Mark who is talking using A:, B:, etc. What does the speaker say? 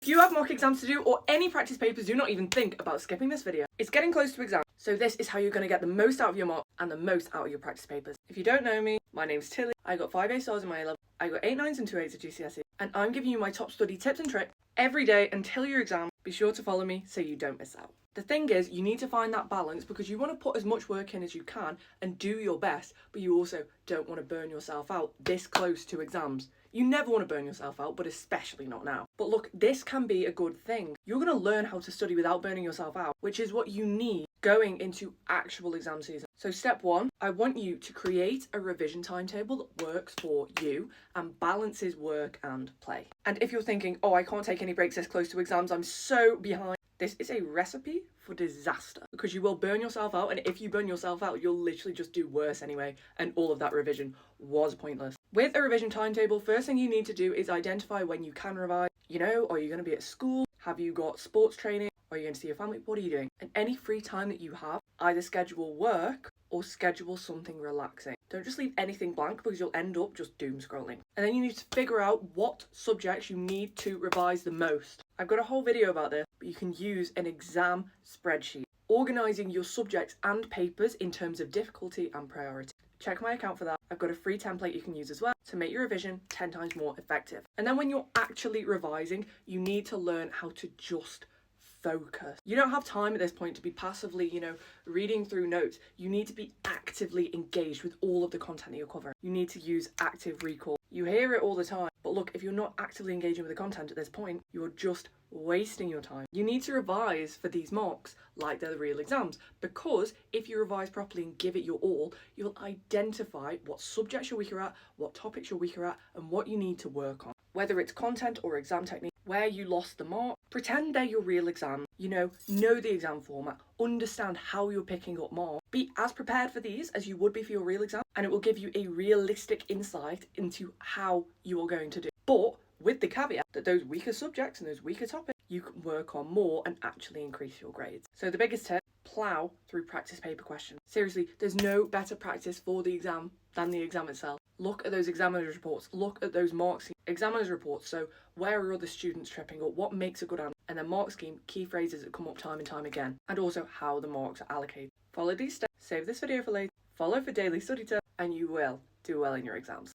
A: If you have mock exams to do or any practice papers, do not even think about skipping this video. It's getting close to exam, so this is how you're going to get the most out of your mock and the most out of your practice papers. If you don't know me, my name's Tilly. I got 5 A stars in my A level. I got 8 9s and 2 8s at GCSE, and I'm giving you my top study tips and tricks every day until your exam. Be sure to follow me so you don't miss out. The thing is, you need to find that balance because you want to put as much work in as you can and do your best, but you also don't want to burn yourself out this close to exams. You never want to burn yourself out, but especially not now. But look, this can be a good thing. You're going to learn how to study without burning yourself out, which is what you need going into actual exam season. So step 1, I want you to create a revision timetable that works for you and balances work and play. And if you're thinking, oh, I can't take any breaks this close to exams, I'm so behind. This is a recipe for disaster because you will burn yourself out, and if you burn yourself out, you'll literally just do worse anyway, and all of that revision was pointless. With a revision timetable, first thing you need to do is identify when you can revise. You know, are you going to be at school? Have you got sports training? Are you going to see your family? What are you doing? And any free time that you have, either schedule work or schedule something relaxing. Don't just leave anything blank because you'll end up just doom scrolling. And then you need to figure out what subjects you need to revise the most. I've got a whole video about this, but you can use an exam spreadsheet, organising your subjects and papers in terms of difficulty and priority. Check my account for that. I've got a free template you can use as well to make your revision 10 times more effective. And then when you're actually revising, you need to learn how to just focus. You don't have time at this point to be passively, reading through notes. You need to be actively engaged with all of the content that you're covering. You need to use active recall. You hear it all the time, but look, if you're not actively engaging with the content at this point, you're just wasting your time. You need to revise for these mocks like they're the real exams, because if you revise properly and give it your all, you'll identify what subjects you're weaker at, what topics you're weaker at, and what you need to work on. Whether it's content or exam technique, where you lost the mark, pretend they're your real exam. Know the exam format, understand how you're picking up marks, be as prepared for these as you would be for your real exam, and it will give you a realistic insight into how you are going to do. But with the caveat that those weaker subjects and those weaker topics, you can work on more and actually increase your grades. So the biggest tip, plough through practice paper questions. Seriously, there's no better practice for the exam than the exam itself. Look at those examiner's reports, look at those mark scheme examiner's reports. So where are other students tripping up? What makes a good answer? And then mark scheme, key phrases that come up time and time again, and also how the marks are allocated. Follow these steps, save this video for later, follow for daily study tips, and you will do well in your exams.